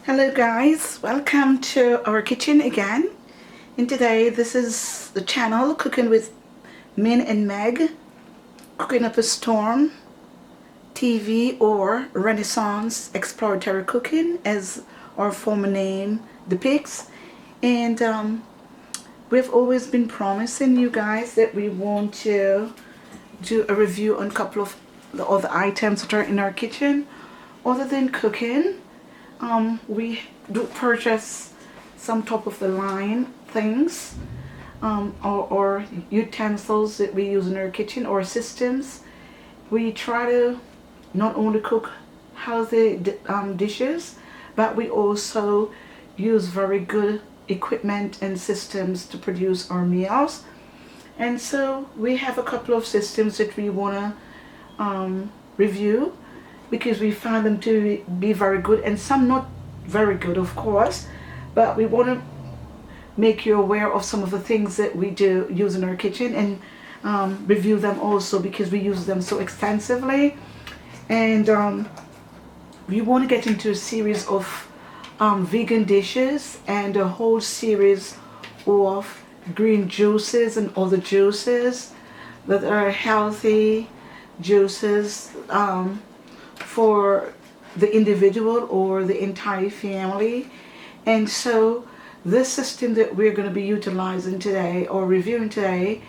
Hello guys, welcome to our kitchen again. And today this is the channel Cooking with Min and Meg, cooking up a storm, TV or Renaissance exploratory cooking as our former name depicts. And we've always been promising you guys that we want to do a review on a couple of the other items that are in our kitchen other than cooking. We do purchase some top of the line things or utensils that we use in our kitchen or systems. We try to not only cook healthy dishes, but we also use very good equipment and systems to produce our meals. And so we have a couple of systems that we want to review, because we find them to be very good and some not very good, of course, but we want to make you aware of some of the things that we do use in our kitchen and review them also, because we use them so extensively. And we want to get into a series of vegan dishes and a whole series of green juices and other juices that are healthy juices for the individual or the entire family. And so this system that we're going to be utilizing today or reviewing today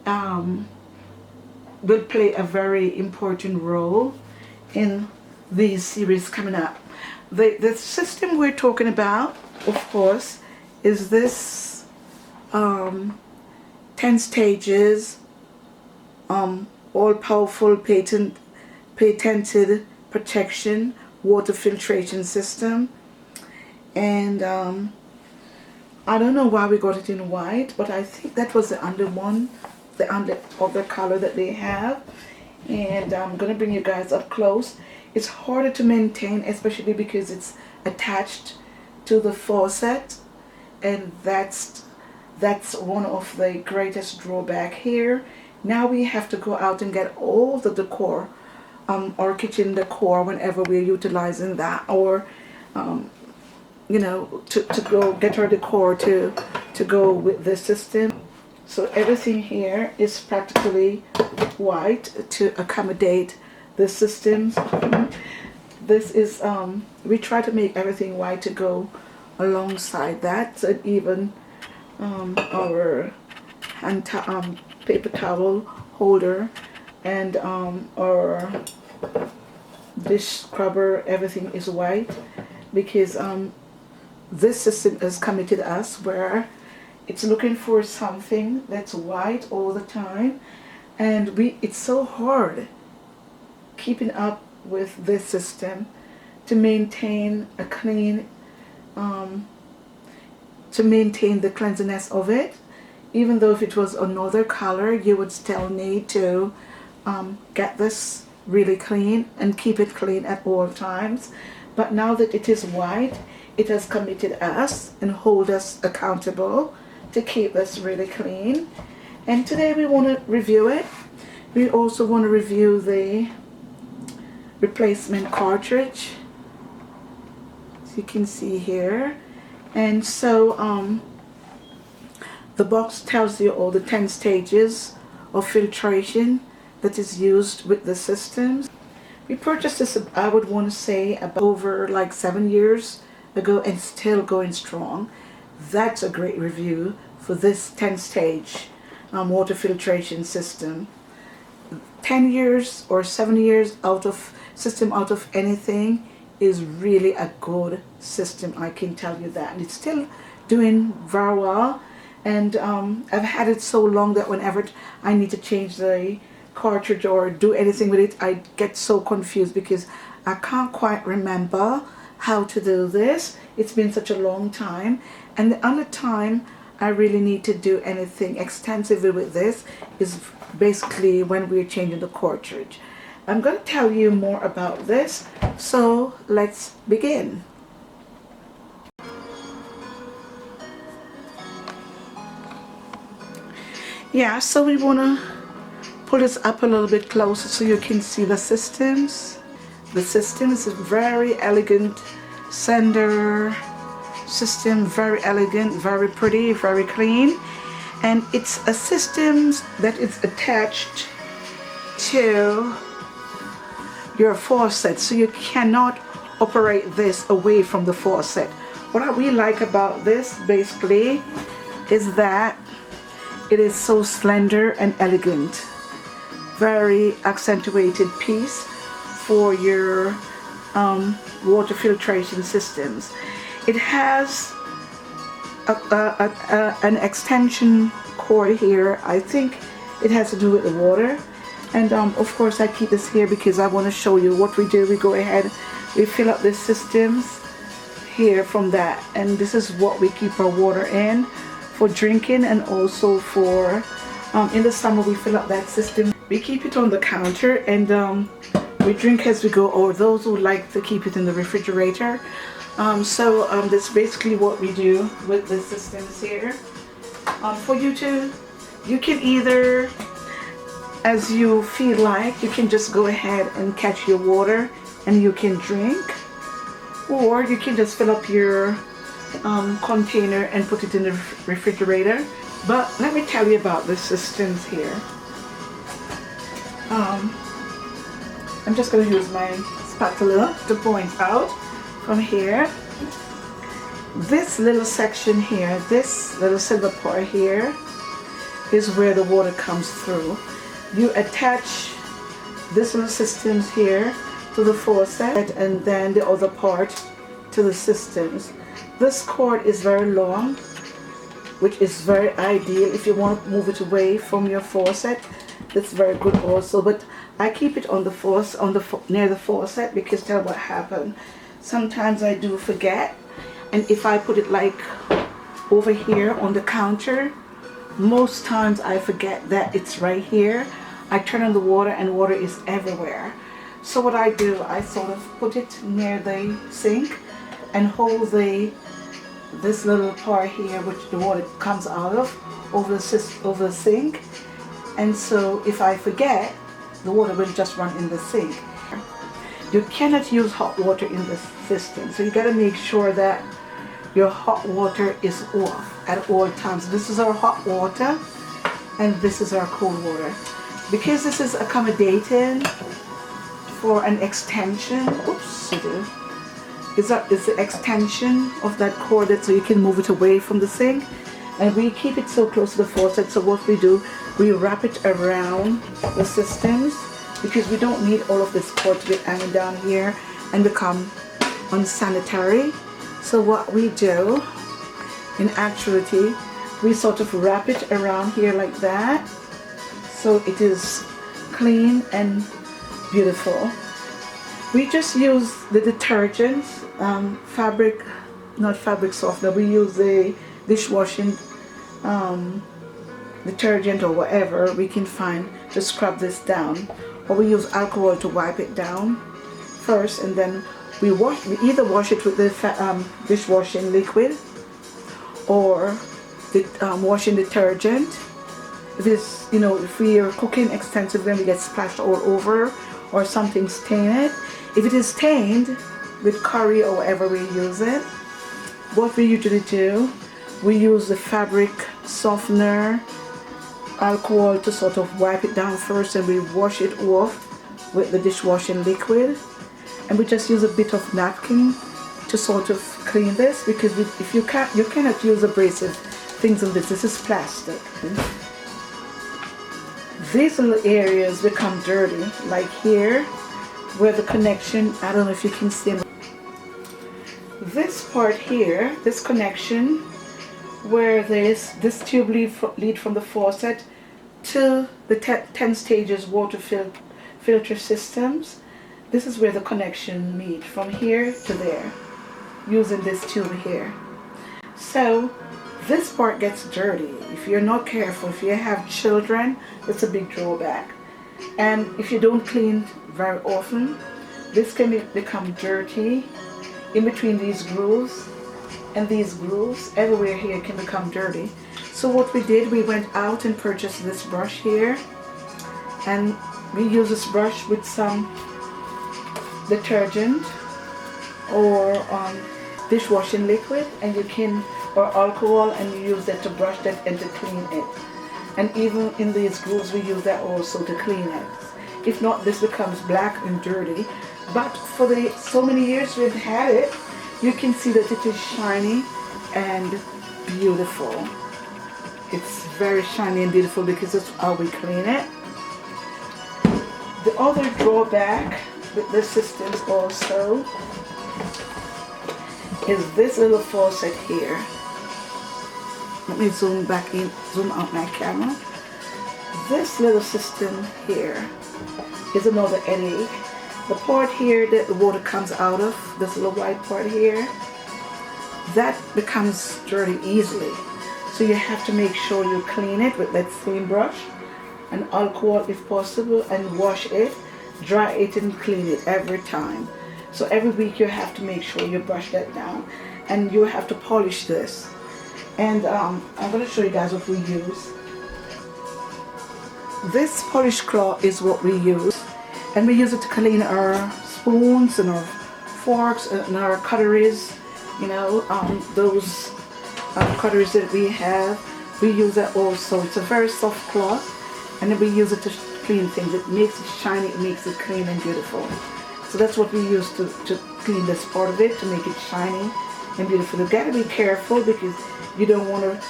will play a very important role in these series coming up. The system we're talking about, of course, is this 10 stages all-powerful patented protection water filtration system. And I don't know why we got it in white, but I think that was the under other color that they have. And I'm gonna bring you guys up close. It's harder to maintain, especially because it's attached to the faucet, and that's one of the greatest drawback here. Now we have to go out and get all the decor, or kitchen decor, whenever we're utilizing that, or you know, to go get our decor to go with the system. So everything here is practically white to accommodate the systems. This is we try to make everything white to go alongside that, so even our paper towel holder and our dish scrubber, everything is white, because this system is committed to us where it's looking for something that's white all the time, and it's so hard keeping up with this system to maintain a clean to maintain the cleanliness of it. Even though if it was another color, you would still need to get this really clean and keep it clean at all times. But now that it is white, it has committed us and hold us accountable to keep this really clean. And today we want to review it. We also want to review the replacement cartridge, as you can see here. And so the box tells you all the 10 stages of filtration that is used with the systems. We purchased this, I would want to say, about over like 7 years ago, and still going strong. That's a great review for this 10 stage water filtration system. 10 years or 7 years out of anything is really a good system, I can tell you that. And it's still doing very well. And I've had it so long that whenever I need to change the cartridge or do anything with it, I get so confused because I can't quite remember how to do this. It's been such a long time, and the only time I really need to do anything extensively with this is basically when we're changing the cartridge. I'm going to tell you more about this, so let's begin. Yeah, so we want to pull this up a little bit closer so you can see the systems. The system is very elegant slender system, very elegant, very pretty, very clean. And it's a system that is attached to your faucet, so you cannot operate this away from the faucet. What I really like about this basically is that it is so slender and elegant, very accentuated piece for your water filtration systems. It has an extension cord here. I think it has to do with the water, and of course I keep this here because I want to show you what we do. We go ahead, we fill up the systems here from that, and this is what we keep our water in for drinking, and also for in the summer we fill up that system. We keep it on the counter, and we drink as we go, or those who like to keep it in the refrigerator. That's basically what we do with the systems here. For you can either, as you feel like, you can just go ahead and catch your water and you can drink, or you can just fill up your container and put it in the refrigerator. But let me tell you about the systems here. I'm just going to use my spatula to point out from here. This little section here, this little silver part here, is where the water comes through. You attach this little systems here to the faucet, and then the other part to the systems. This cord is very long, which is very ideal if you want to move it away from your faucet. That's very good also, but I keep it on the faucet, near the faucet, because tell what happened. Sometimes I do forget, and if I put it like over here on the counter, most times I forget that it's right here. I turn on the water and water is everywhere. So what I do, I sort of put it near the sink and hold this little part here, which the water comes out of, over the sink. And so if I forget, the water will just run in the sink. You cannot use hot water in this system, so you got to make sure that your hot water is off at all times. This is our hot water and this is our cold water. Because this is accommodating for an extension, is the extension of that cord, so you can move it away from the sink. And we keep it so close to the faucet, so what we do, we wrap it around the systems, because we don't need all of this cord to be hanging down here and become unsanitary. So what we do, in actuality, we sort of wrap it around here like that, so it is clean and beautiful. We just use the detergent, not fabric softener, we use the dishwashing detergent or whatever we can find to scrub this down, or we use alcohol to wipe it down first, and then we either wash it with the dishwashing liquid or the washing detergent. If it's, if we are cooking extensively and we get splashed all over, or something stained, if it is stained with curry or whatever we use it, what we usually do, we use the fabric softener, alcohol, to sort of wipe it down first, and we wash it off with the dishwashing liquid, and we just use a bit of napkin to sort of clean this, because if you cannot use abrasive things in this. This is plastic. These little areas become dirty, like here where the connection, I don't know if you can see this part here, this connection where this tube lead from the faucet to the 10 stages water filter systems. This is where the connection meet, from here to there, using this tube here. So this part gets dirty if you're not careful. If you have children, it's a big drawback. And if you don't clean very often, this can become dirty in between these grooves, and these grooves everywhere here can become dirty. So what we did, we went out and purchased this brush here, and we use this brush with some detergent, or dishwashing liquid, and you can, or alcohol, and you use that to brush that and to clean it. And even in these grooves, we use that also to clean it. If not, this becomes black and dirty. But for the so many years we've had it, you can see that it is shiny and beautiful. It's very shiny and beautiful because that's how we clean it. The other drawback with this system also is this little faucet here. Let me zoom out my camera. This little system here is another headache. The part here that the water comes out of, this little white part here, that becomes dirty easily. So you have to make sure you clean it with that same brush and alcohol if possible, and wash it, dry it, and clean it every time. So every week you have to make sure you brush that down, and you have to polish this. And I'm going to show you guys what we use. This polish cloth is what we use, and we use it to clean our spoons and our forks and our cutleries. You know, those cutleries that we have, we use that also. It's a very soft cloth, and then we use it to clean things. It makes it shiny, it makes it clean and beautiful. So that's what we use to clean this part of it, to make it shiny and beautiful. You've got to be careful because you don't want to,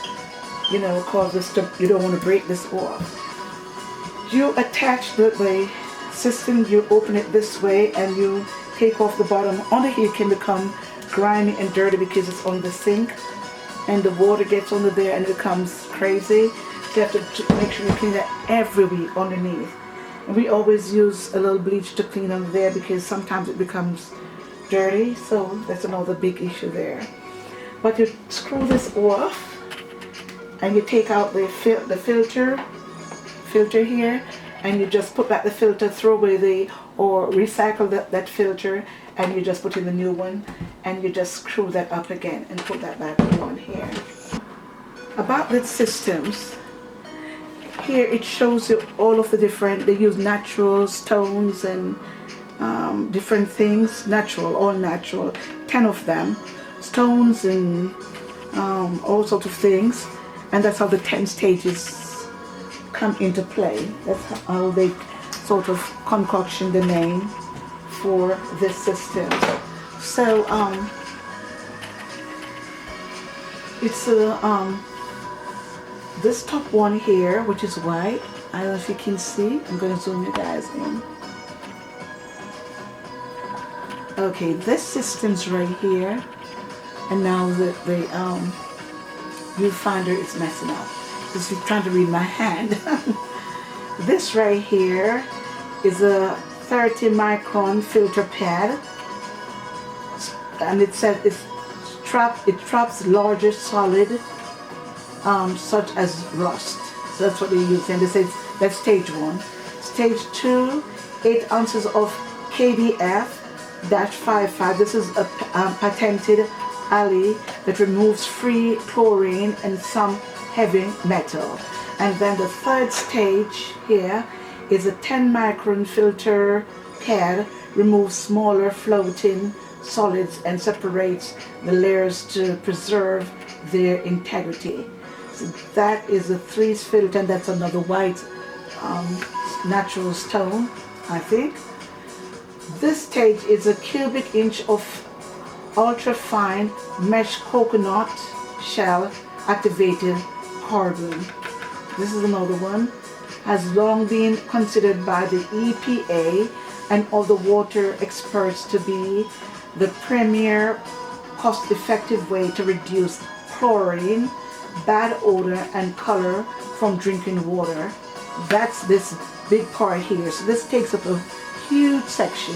you know, cause this to, you don't want to break this off. You attach the system, you open it this way, and you take off the bottom. Under here can become grimy and dirty because it's on the sink, and the water gets under there and it becomes crazy. So you have to make sure you clean that every week underneath. And we always use a little bleach to clean under there because sometimes it becomes dirty, so that's another big issue there. But you screw this off, and you take out the filter here, and you just put back the filter, throw away or recycle that filter, and you just put in the new one, and you just screw that up again and put that back on here. About the systems, here it shows you all of the different, they use natural stones and different things, natural, all natural, 10 of them, stones and all sorts of things, and that's how the 10 stages come into play. That's how they sort of concoction the name for this system. So it's this top one here, which is white. I don't know if you can see. I'm going to zoom you guys in. Okay, this system's right here, and now the viewfinder is messing up because you're trying to read my hand. This right here is a 30 micron filter pad, and it says it traps larger solid such as rust. So that's what they use, and they say that's stage 1. Stage 2, 8 ounces of KDF-55. This is a patented alley that removes free chlorine and some heavy metal. And then the third stage here is a 10 micron filter pad, removes smaller floating solids and separates the layers to preserve their integrity. So that is a 3 filter, and that's another white natural stone, I think. This stage is a cubic inch of ultra fine mesh coconut shell activated carbon. This is another one. Has long been considered by the EPA and other water experts to be the premier cost-effective way to reduce chlorine, bad odor, and color from drinking water. That's this big part here. So this takes up a huge section.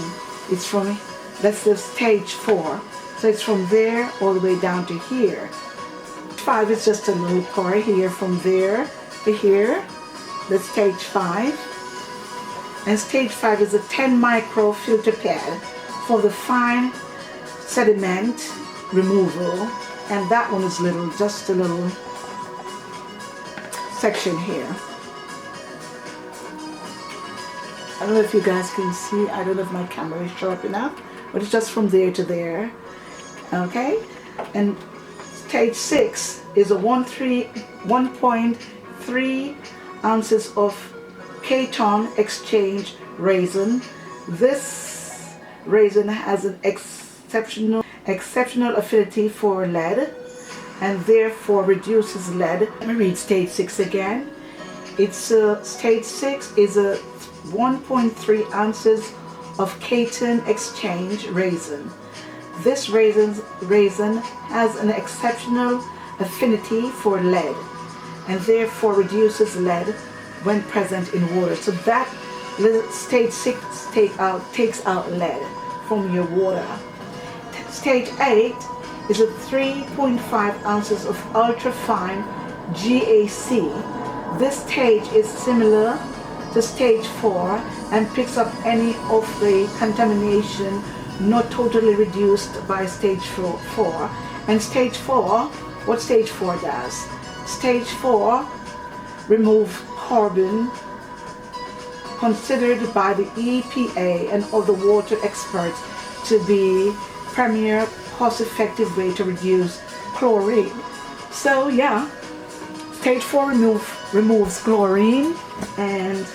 It's from, that's the stage 4. So it's from there all the way down to here. 5 is just a little part here, from there to here. That's stage 5. And stage 5 is a 10 micro filter pad for the fine sediment removal. And that one is little, just a little section here. I don't know if you guys can see. I don't know if my camera is sharp enough, but it's just from there to there. Okay, and stage 6 is a 1.3 ounces of Keton exchange resin. This resin has an exceptional affinity for lead and therefore reduces lead. Let me read stage 6 again. It's stage 6 is a 1.3 ounces of Keton exchange resin. This resin has an exceptional affinity for lead and therefore reduces lead when present in water. So that stage 6 takes out lead from your water. Stage 8 is a 3.5 ounces of ultrafine GAC. This stage is similar to stage 4 and picks up any of the contamination not totally reduced by stage 4. And stage 4, what stage 4 does? Stage 4 remove carbon, considered by the EPA and other water experts to be premier cost-effective way to reduce chlorine. So yeah, stage 4 removes chlorine, and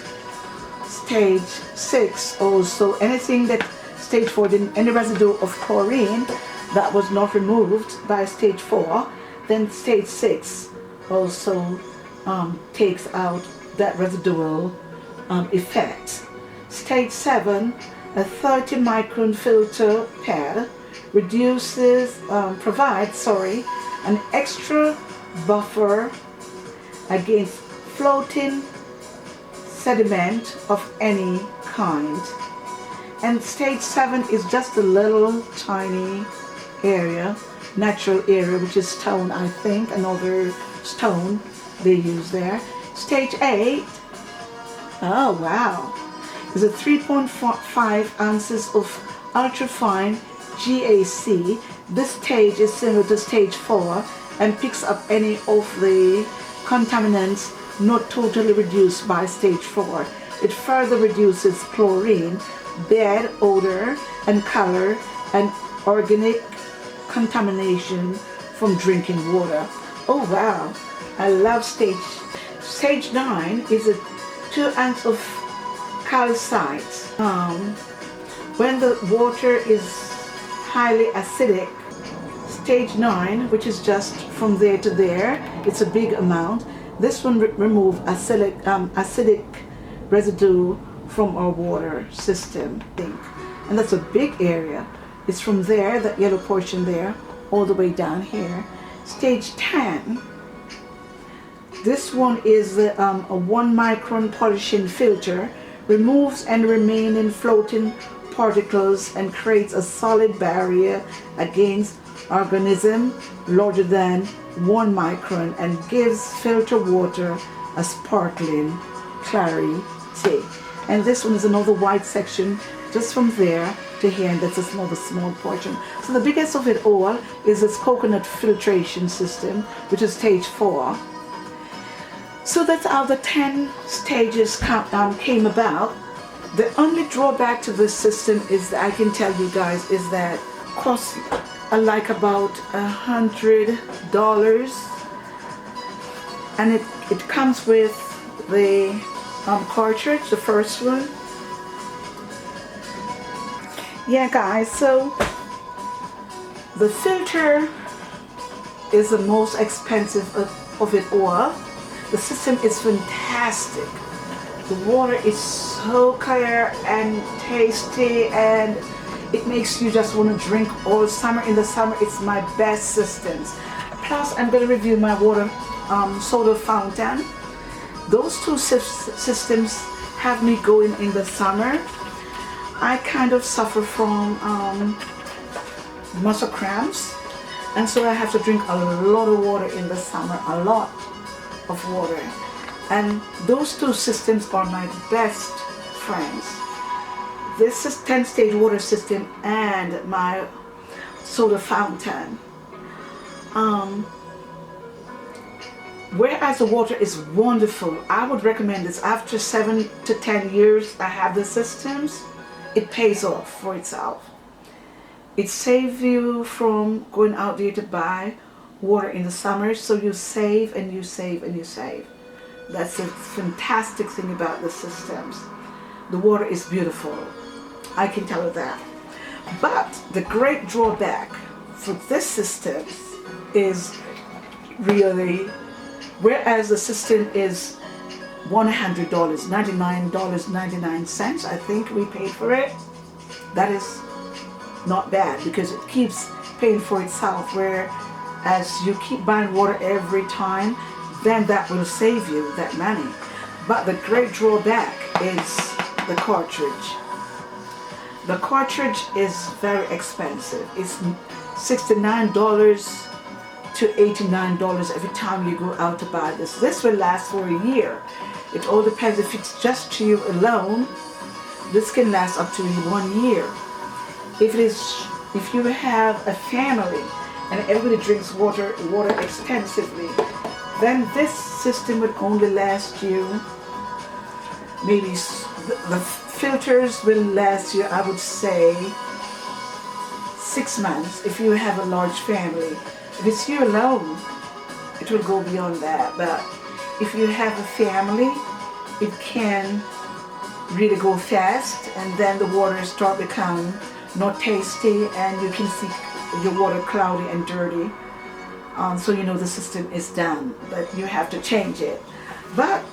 stage 6 also anything that stage 4 didn't, any residue of chlorine that was not removed by stage 4, then stage 6 also takes out that residual effect. Stage 7, a 30 micron filter pad provides an extra buffer against floating sediment of any kind. And stage 7 is just a little tiny area, natural area, which is stone, I think, another stone they use there. Stage 8, oh wow, is a 3.5 ounces of ultrafine GAC. This stage is similar to stage 4 and picks up any of the contaminants not totally reduced by stage 4. It further reduces chlorine, bad odor and color, and organic contamination from drinking water. Oh wow, I love stage 9 is a 2 ounces of calcite. When the water is highly acidic, stage 9, which is just from there to there, it's a big amount. This one remove acidic residue from our water system, I think. And that's a big area. It's from there, that yellow portion there, all the way down here. Stage 10, this one is a 1 micron polishing filter, removes and remaining floating particles and creates a solid barrier against organism larger than 1 micron and gives filter water a sparkling clarity. And this one is another white section just from there to here, and that's another small portion. So the biggest of it all is this coconut filtration system, which is stage 4. So that's how the 10 stages came about. The only drawback to this system is that I can tell you guys is that costs like about $100, and it comes with the cartridge, the first one. Yeah guys, so the filter is the most expensive of it all. The system is fantastic. The water is so clear and tasty, and it makes you just want to drink all summer. In the summer, it's my best systems. Plus, I'm going to review my water soda fountain. Those two systems have me going in the summer. I kind of suffer from muscle cramps, and so I have to drink a lot of water in the summer, a lot of water. And those two systems are my best friends. This is 10-stage water system and my soda fountain. Whereas the water is wonderful, I would recommend this. After 7 to 10 years I have the systems, it pays off for itself. It saves you from going out there to buy water in the summer, so you save and you save and you save. That's a fantastic thing about the systems. The water is beautiful, I can tell you that. But the great drawback for this system is really, whereas the system is $100, $99.99, I think we paid for it. That is not bad because it keeps paying for itself, whereas you keep buying water every time, then that will save you that money. But the great drawback is the cartridge. The cartridge is very expensive. It's $69 to $89 every time you go out to buy this. This will last for a year. It all depends if it's just you alone. This can last up to 1 year. If you have a family and everybody drinks water extensively, then this system would only last you, maybe the filters will last you, I would say, 6 months if you have a large family. If it's you alone, it will go beyond that. But if you have a family, it can really go fast, and then the water start becoming not tasty, and you can see your water cloudy and dirty. So you know the system is done, but you have to change it. But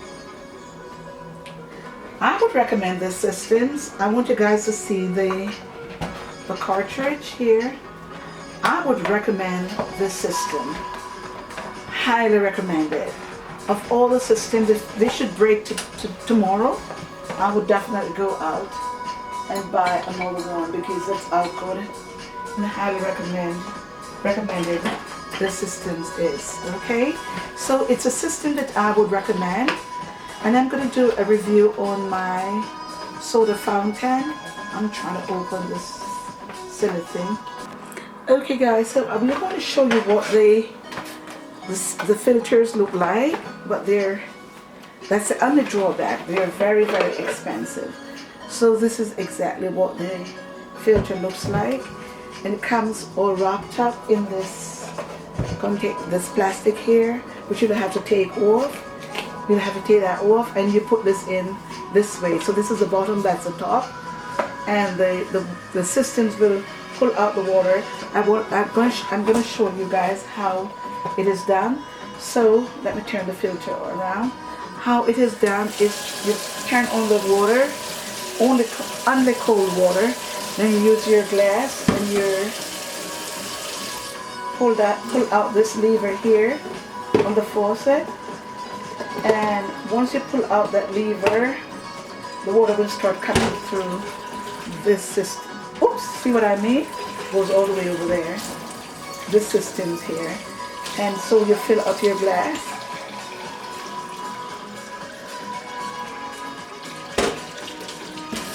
I would recommend this systems. I want you guys to see the cartridge here. I would recommend this system. Highly recommend it. Of all the systems, if they should break tomorrow, I would definitely go out and buy another one because that's how good and highly recommended the systems is. Okay, so it's a system that I would recommend, and I'm going to do a review on my soda fountain. I'm trying to open this silly thing. Okay guys, so I'm going to show you what the filters look like, but that's the only drawback. They're very, very expensive. So this is exactly what the filter looks like, and it comes all wrapped up in this plastic here, which you don't have to take off. You don't have to take that off, and you put this in this way. So this is the bottom, that's the top, and the systems will pull out the water. I'm going to show you guys how it is done. So let me turn the filter around. How it is done is you turn on the water, only cold water, then you use your glass and you pull out this lever here on the faucet, and once you pull out that lever, the water will start coming through this system. Oops, see what I mean? Goes all the way over there. This system's here, and so you fill up your glass.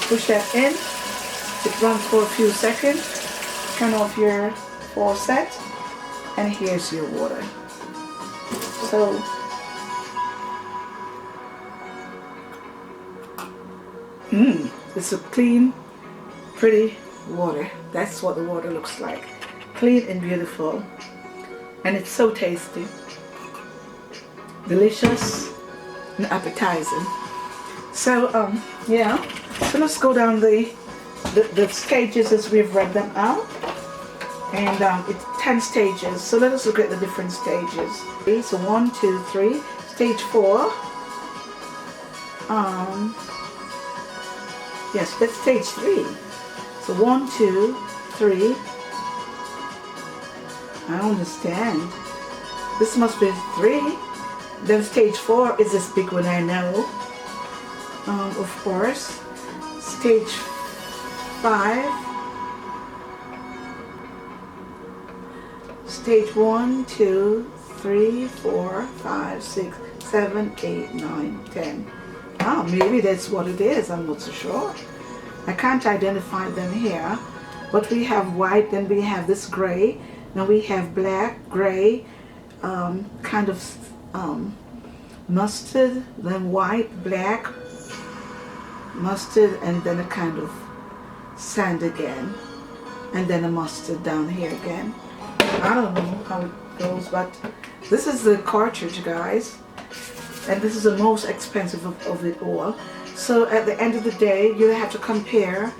Push that in. It runs for a few seconds. Turn off your faucet, and here's your water. So it's a clean, pretty water. That's what the water looks like. Clean and beautiful, and it's so tasty, delicious, and appetizing. So yeah, so let's go down the stages as we've read them out, and it's 10 stages. So let us look at the different stages. Okay, so 1, 2, 3. Stage 4. Yes, that's stage 3. So 1, 2, 3. I understand. This must be 3. Then stage 4 is this big one, I know. Of course. Stage 5. Stage 1, 2, 3, 4, 5, 6, 7, 8, 9, 10. Oh, maybe that's what it is. I'm not so sure. I can't identify them here. But we have white, then we have this gray, then we have black, gray, kind of mustard, then white, black, mustard, and then a kind of sand again. and then a mustard down here again. I don't know how it goes, but this is the cartridge, guys, and this is the most expensive of it all. So at the end of the day, you have to compare,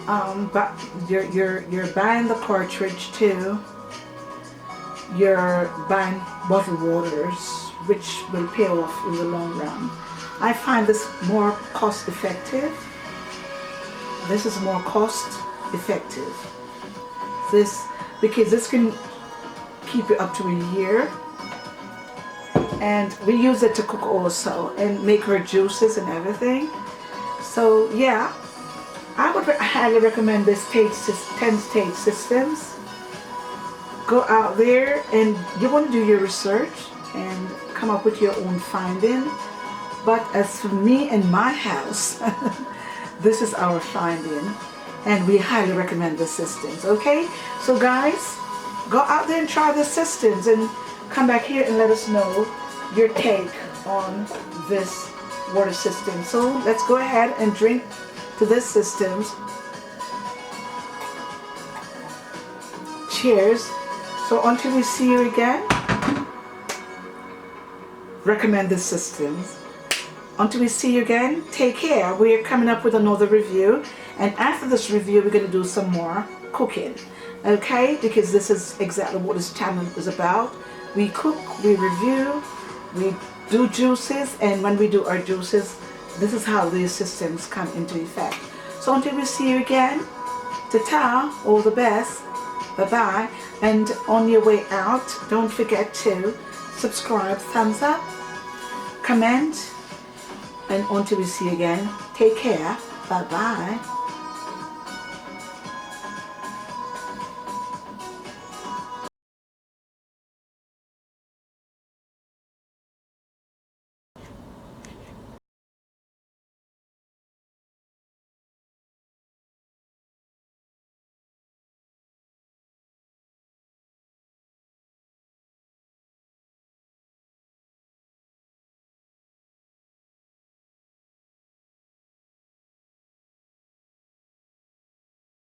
but you're buying the cartridge too. You're buying bottled waters, which will pay off in the long run. I find this more cost effective. This is more cost effective. Because this can keep it up to a year. And we use it to cook also and make our juices and everything. So yeah, I would highly recommend this 10-stage systems. Go out there and you want to do your research and come up with your own finding. But as for me and my house, this is our finding, and we highly recommend the systems. Okay, so guys, go out there and try the systems and come back here and let us know your take on this water system. So let's go ahead and drink to this systems. Cheers. So until we see you again, recommend the systems. Until we see you again, take care. We're coming up with another review, and after this review we're going to do some more cooking, okay? Because this is exactly what this channel is about. We cook, we review, we do juices, and when we do our juices, this is how these systems come into effect. So until we see you again, ta-ta, all the best, bye-bye, and on your way out, don't forget to subscribe, thumbs up, comment, and until we see you again, take care, bye-bye.